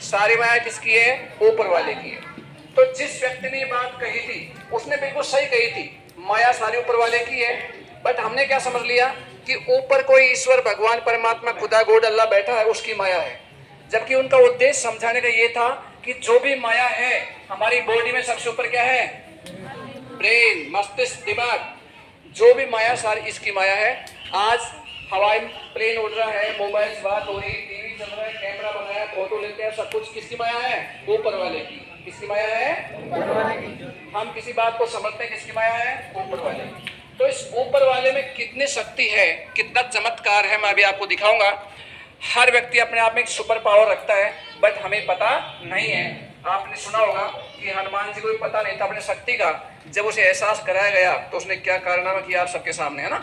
सारी माया किसकी है? ऊपर वाले की है। तो जिस व्यक्ति ने ये बात कही थी उसने बिल्कुल सही कही थी, माया सारी ऊपर वाले की है। बट हमने क्या समझ लिया कि ऊपर कोई ईश्वर, भगवान, परमात्मा, खुदा, गॉड, अल्लाह बैठा है, उसकी माया है। जबकि उनका उद्देश्य समझाने का ये था कि जो भी माया है हमारी बॉडी में सबसे ऊपर क्या है? ब्रेन, मस्तिष्क, दिमाग। जो भी माया सारी इसकी माया है। आज हवाई प्लेन उड़ रहा है, मोबाइल से बात हो रही, टीवी चल रहा है, कैमरा बनाया, फोटो लेते हैं, सब कुछ किसकी माया है? ऊपर वाले की। किसकी माया है? ऊपर वाले की। हम किसी बात को समझते हैं, किसकी माया है? ऊपर वाले की। तो इस ऊपर वाले में कितनी शक्ति है, कितना चमत्कार है, मैं अभी आपको दिखाऊंगा। हर व्यक्ति अपने आप में एक सुपर पावर रखता है, बट हमें पता नहीं है। आपने सुना होगा कि हनुमान जी को भी पता नहीं था अपनी शक्ति का। जब उसे एहसास कराया गया तो उसने क्या कारनामा किया आप सबके सामने, है ना।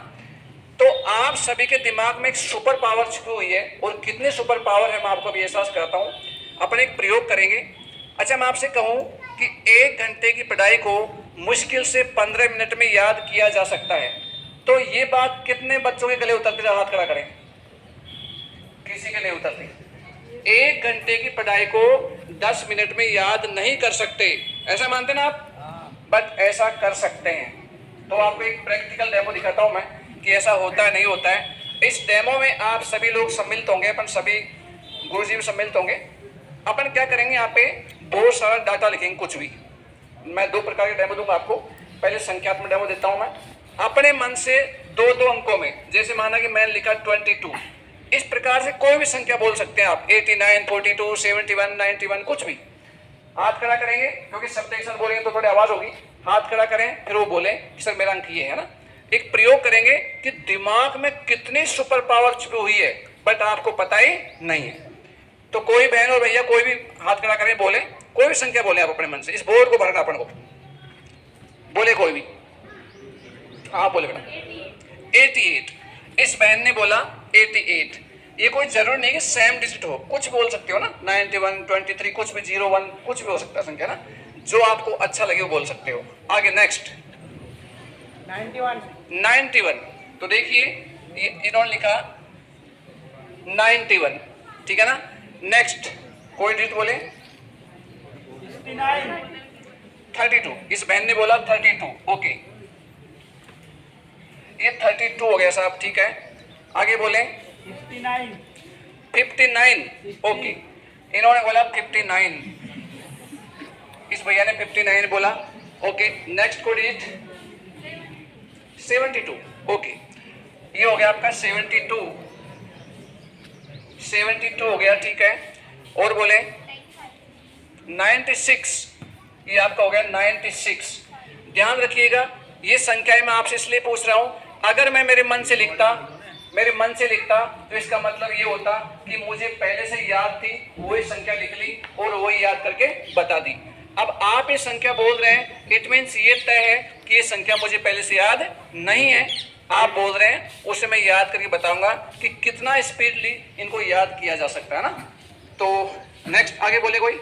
तो आप सभी के दिमाग में एक सुपर पावर छुपी हुई है, और कितने सुपर पावर है मैं आपको अभी एहसास कराता हूँ। अपन एक प्रयोग करेंगे। अच्छा, मैं आपसे कहूँ कि 1 घंटे की पढ़ाई को मुश्किल से 15 मिनट में याद किया जा सकता है, तो ये बात कितने बच्चों के गले उतरती है? हाथ खड़ा करें। किसी के नहीं उतरती। 1 घंटे की पढ़ाई को 10 मिनट में याद नहीं कर सकते, ऐसा मानते ना आप? बट ऐसा कर सकते हैं। तो आपको एक प्रैक्टिकल डेमो दिखाता हूं मैं कि ऐसा होता है नहीं होता है। इस डेमो में आप सभी लोग सम्मिलित होंगे, अपन सभी गुरुजी भी सम्मिलित होंगे। अपन क्या करेंगे, यहाँ पे बहुत सारा डाटा लिखेंगे, कुछ भी। मैं 2 प्रकार के डेमो दूंगा आपको। पहले संख्यात्मक डेमो देता हूं मैं। अपने मन से 2-2 अंकों में, जैसे माना कि मैंने लिखा 22, इस प्रकार से कोई भी संख्या बोल सकते हैं आप। 89, 42, 71, 91, कुछ भी। हाथ खड़ा करेंगे, क्योंकि शब्द एक साथ बोलेंगे तो थोड़ी आवाज होगी। हाथ खड़ा करें, फिर वो बोले कि सर मेरा अंक ये है ना। एक प्रयोग करेंगे कि दिमाग में कितनी सुपर पावर छुपी हुई है, बट आपको पता ही नहीं है। तो कोई बहन और भैया कोई भी हाथ खड़ा करें, बोले कोई भी संख्या बोले आप अपने मन से। इस बोर्ड को भरना अपन को, बोले कोई भी। हाँ बोले बेटा। 88। इस बहन ने बोला 88। ये कोई जरूर नहीं कि सेम डिजिट हो, कुछ बोल सकते हो ना। 91, 23, कुछ भी, 01, कुछ भी हो सकता है संख्या ना। जो आपको अच्छा लगे वो बोल सकते हो। आगे नेक्स्ट 91। तो देखिए इन्होंने लिखा 91, ठीक है ना। नेक्स्ट कोई डिजिट बोले 32। इस बहन ने बोला 32। ओके, ये 32 हो गया साहब, ठीक है। आगे बोले 59। ओके, इन्होंने बोला 59। इस भैया ने 59 बोला। ओके, नेक्स्ट कोई डिजिट 72। ओके, ये हो गया आपका 72 हो गया, ठीक है। और बोले 96। ये आपका हो गया 96। ध्यान रखिएगा, ये संख्याएं मैं आपसे इसलिए पूछ रहा हूं, अगर मैं मेरे मन से लिखता तो इसका मतलब ये होता कि मुझे पहले से याद थी, वही संख्या लिख ली और वही याद करके बता दी। अब आप ये संख्या बोल रहे हैं, इट मीन्स ये तय है कि ये संख्या मुझे पहले से याद नहीं है। आप बोल रहे हैं, उसे मैं याद करके बताऊंगा कि कितना स्पीडली इनको याद किया जा सकता है ना। तो नेक्स्ट आगे बोले कोई,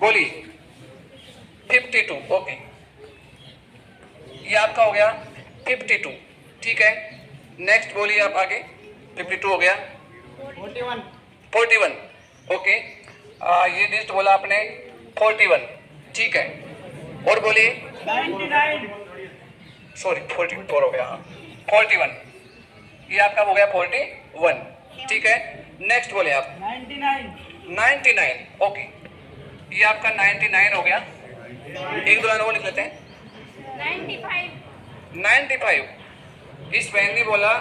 बोली 52। ओके, ये आपका हो गया 52, ठीक है। नेक्स्ट बोलिए आप आगे। 52 हो गया। 41। ओके, ये डिजिट बोला आपने 41, ठीक है। और बोलिए 44 हो गया। 41, ये आपका हो गया 41, ठीक है। नेक्स्ट बोले आप 99। ओके, ये आपका 99 हो गया। एक दो लाइन और लिख लेते हैं 95। इस बहन ने बोला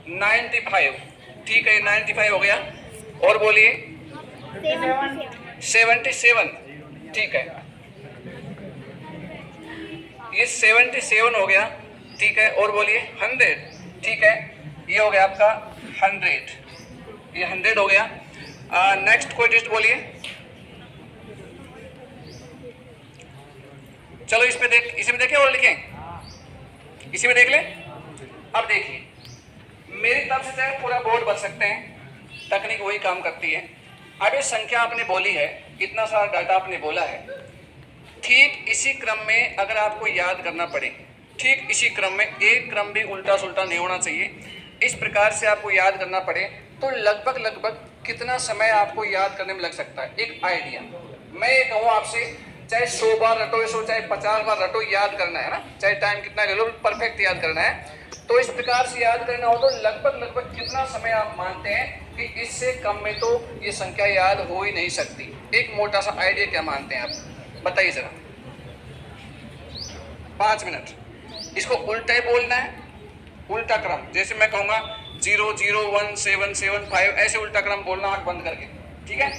95, ठीक है, 95 हो गया। और बोलिए 77, ठीक है, ये 77 हो गया, ठीक है। और बोलिए 100, ठीक है, ये हो गया आपका 100, ये 100 हो गया। नेक्स्ट कोई डिजिट बोलिए। चलो इस पे देख, इसी में देखें और लिखें, इसी में देख ले। अब देखिए, मेरी तरफ से चाहे पूरा बोर्ड भर सकते हैं, तकनीक वही काम करती है। अब ये संख्या आपने बोली है, इतना सारा डाटा आपने बोला है, ठीक इसी क्रम में अगर आपको याद करना पड़े, ठीक इसी क्रम में, एक क्रम भी उल्टा सुल्टा नहीं होना चाहिए, इस प्रकार से आपको याद करना पड़े, तो लगभग कितना समय आपको याद करने में लग सकता है। एक आइडिया मैं ये कहूँ आपसे, चाहे 100 बार रटो इसको, चाहे 50 बार रटो, याद करना है ना, चाहे टाइम कितना ले लो, परफेक्ट याद करना है। तो इस प्रकार से याद करना हो तो लगभग कितना समय आप मानते हैं कि इससे कम में तो ये संख्या याद हो ही नहीं सकती। एक मोटा सा आइडिया क्या मानते हैं आप, बताइए जरा। 5 मिनट। इसको उल्टा ही बोलना है, उल्टा क्रम। जैसे मैं कहूँगा 0 0 1 7 7 5, ऐसे उल्टा क्रम बोलना आंख बंद करके, ठीक है।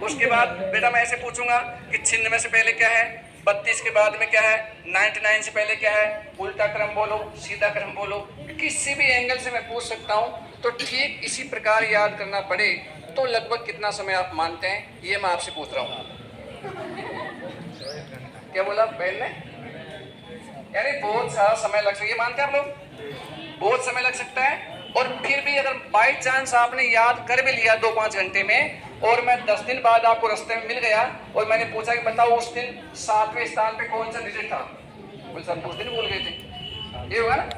उसके बाद बेटा मैं ऐसे पूछूंगा कि 96 से पहले क्या है, 32 के बाद में क्या है, 99 से पहले क्या है, उल्टा क्रम बोलो, सीधा क्रम बोलो। किसी भी एंगल से मैं पूछ सकता हूँ। तो ठीक इसी प्रकार याद करना पड़े तो लगभग कितना समय आप मानते हैं, ये मैं आपसे पूछ रहा हूँ। क्या बोला बहन ने? यानी बहुत सारा समय लग सकता है, ये मानते हैं आप लोग? बहुत समय लग सकता है। और फिर भी अगर बाई चांस आपने याद कर भी लिया 2-5 घंटे में, और मैं 10 दिन बाद आपको रास्ते में मिल गया और मैंने पूछा कि बताओ उस दिन 7वें स्थान पे कौन सा डिजिट था, बोल सर उस दिन भूल गए थे, ये होगा ना।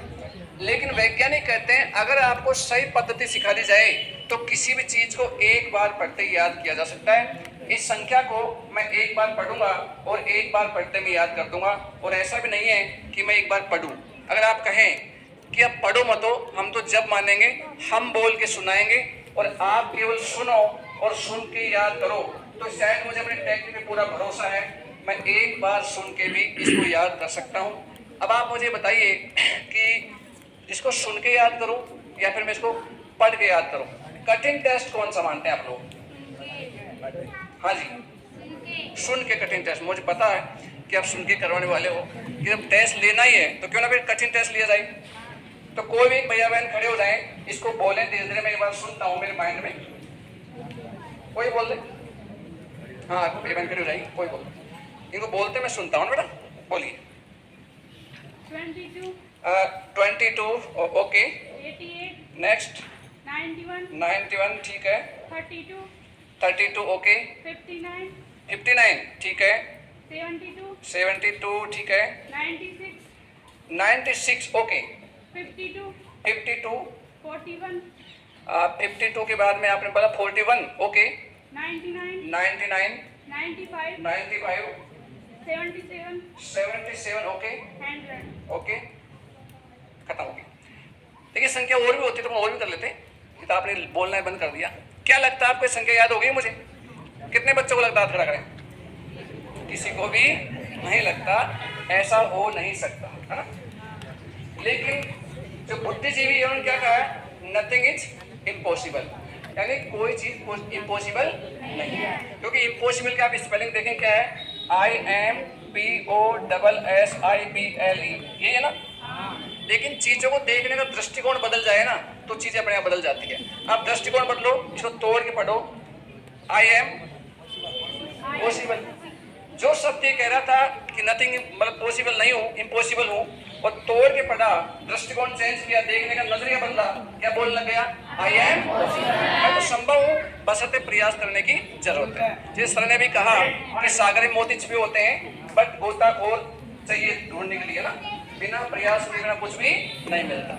लेकिन वैज्ञानिक कहते हैं अगर आपको सही पद्धति सिखा दी जाए तो किसी भी चीज को एक बार पढ़ते ही याद किया जा सकता है। इस संख्या को मैं एक बार पढ़ूंगा और एक बार पढ़ते में याद कर दूंगा। और ऐसा भी नहीं है कि मैं एक बार पढ़ूं। अगर आप कहें कि अब पढ़ो मत हो, हम तो जब मानेंगे हम बोल के सुनाएंगे और आप केवल सुनो और सुन के याद करो, तो शायद मुझे अपनी टेक्निक पे पूरा भरोसा है, मैं एक बार सुन के भी इसको याद कर सकता हूँ। अब आप मुझे बताइए कि इसको सुन के याद करूँ या फिर मैं इसको पढ़ के याद करूँ, कठिन टेस्ट कौन सा मानते हैं आप लोग? हाँ जी, सुन के कठिन टेस्ट। मुझे पता है कि आप सुन के करवाने वाले हो, कि जब टेस्ट लेना ही है तो क्यों ना फिर कठिन टेस्ट लिया जाए। तो कोई भी भैया बहन खड़े हो जाएं, इसको बोलें धीरे धीरे, मैं एक बार सुनता हूँ मेरे माइंड में, कोई बोल दे। हाँ भैया बहन खड़े हो जाएंगे, कोई बोल, इनको बोलते मैं सुनता हूँ बेटा, बोलिए। 22 ओके, नेक्स्ट 91 ठीक है, 32 ओके, 59 ठीक है, 72 ठीक है, 96 ओके, 52 52 के बाद में आपने बोला 41 ओके, 99 95 77 ओके ओके, खत्म हो गया। देखिए संख्या और भी होती तो हम और भी कर लेते, ये तो आपने बोलना है बंद कर दिया। क्या लगता है आपको संख्या याद हो गई मुझे? कितने बच्चों को लगता है? खड़ा करें। किसी को भी नहीं लगता, ऐसा हो नहीं सकता, है ना। लेकिन जो बुद्धिजीवी है उन्होंने क्या कहा है, नथिंग इज इम्पॉसिबल, यानी कोई चीज इम्पॉसिबल नहीं है। क्योंकि इम्पॉसिबल का आप स्पेलिंग देखें क्या है, IMPOSSIBLE, ये है ना। लेकिन चीजों को देखने का दृष्टिकोण बदल जाए ना तो चीजें अपने आप बदल जाती है। आप दृष्टिकोण बदलो, इसको तोड़ के पढ़ो, आई एम पॉसिबल। जो शब्द ये कह रहा था कि नथिंग मतलब पॉसिबल नहीं हूँ, इम्पॉसिबल हूँ, और तोड़ के पढ़ा, दृष्टिकोण चेंज किया, देखने का नजरिया बदला, क्या बोलने लग गया, आई एम पॉसिबल। मैं तो संभव हूँ, बशर्ते प्रयास करने की जरूरत है। जिस सर ने भी कहा कि सागर में मोती छिपे होते हैं, बट गोताखोर चाहिए ढूंढने के लिए ना, बिना प्रयास के कुछ भी नहीं मिलता।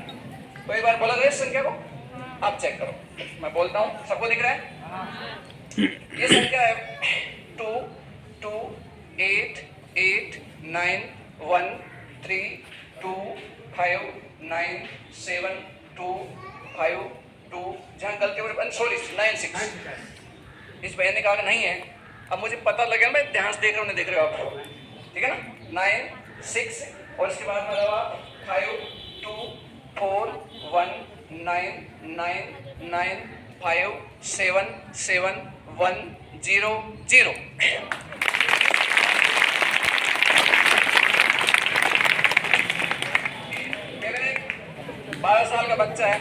तो एक बार बोला गया इस संख्या को, आप चेक करो, मैं बोलता हूँ, सबको दिख रहा है? ये संख्या है 2 2 8 8 9 1 3 2 5 9 7 2 5 2, जहाँ गलती हो सॉरी 9 6। इस बहन ने कहा कि नहीं है, अब मुझे पता लगे ना, मैं ध्यान से देख रहा हूँ, देख रहे हो आप, ठीक है ना। 9 6 और इसके बाद में लगा 5 2 4 1 9 9 9 5 7 7 1 0 0। मेरे 12 साल का बच्चा है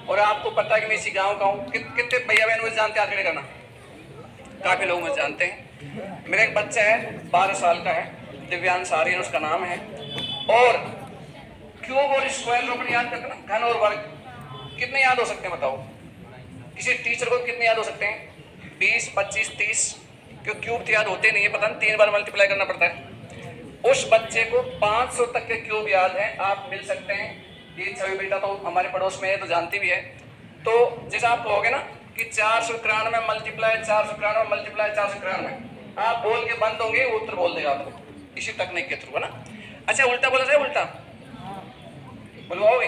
और आपको पता है कि मैं इसी गांव का हूँ। कितने भैया बहन मुझे जानते हैं? हाथ खड़े करना। काफी लोग मुझे जानते हैं। मेरा एक बच्चा है 12 साल का है, दिव्यांश आर्यन उसका नाम है। और क्यूब और स्क्वायर अपने याद करते ना, घन और वर्ग कितने याद हो सकते हैं बताओ? किसी टीचर को कितने याद हो सकते हैं? 20 25 30। क्यों क्यूब तो याद होते नहीं है, पता नहीं 3 बार मल्टीप्लाई करना पड़ता है। उस बच्चे को 500 तक के क्यूब याद है, आप मिल सकते हैं। ये छवि बेटा तो हमारे पड़ोस में है तो जानती भी है। तो जैसे आप कहोगे ना कि 491 मल्टीप्लाई 491 मल्टीप्लाई 491, आप बोल के बंद होंगे, वो उत्तर बोल देगा आपको इसी तकनीक के थ्रू, है ना। अच्छा उल्टा बोला जाए, उल्टा बोलवाओगे?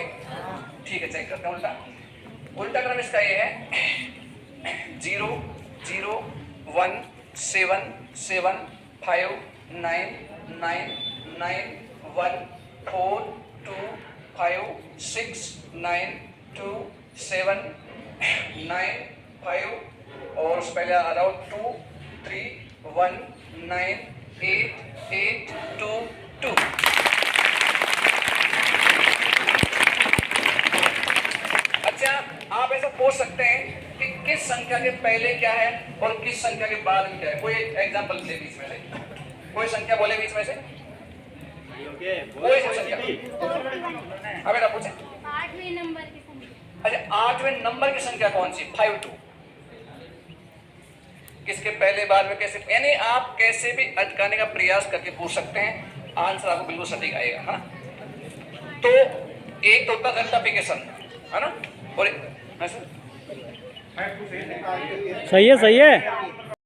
ठीक है, चेक करते हैं उल्टा। उल्टा क्रम इसका ये है 0 0 1 7 7 5 9 9 9 1 4 2 5 6 9 2 7 9 5 और उस पहले अराउंड 2 3 1 9 8 8 2 2। अच्छा आप ऐसा पूछ सकते हैं कि किस संख्या के पहले क्या है और किस संख्या के बाद में क्या है। कोई एग्जांपल ले बीच में से, कोई संख्या बोले बीच में से, कोई संख्या। अब बेटा पूछे 8वें नंबर की संख्या। अच्छा 8वें नंबर की संख्या कौन सी? 52। किसके पहले बाद में कैसे, यानी आप कैसे भी अटकाने का प्रयास करके पूछ सकते हैं, आंसर आपको बिल्कुल सटीक आएगा, है ना। तो एक तो होता सर्टिफिकेशन, है ना, और सही है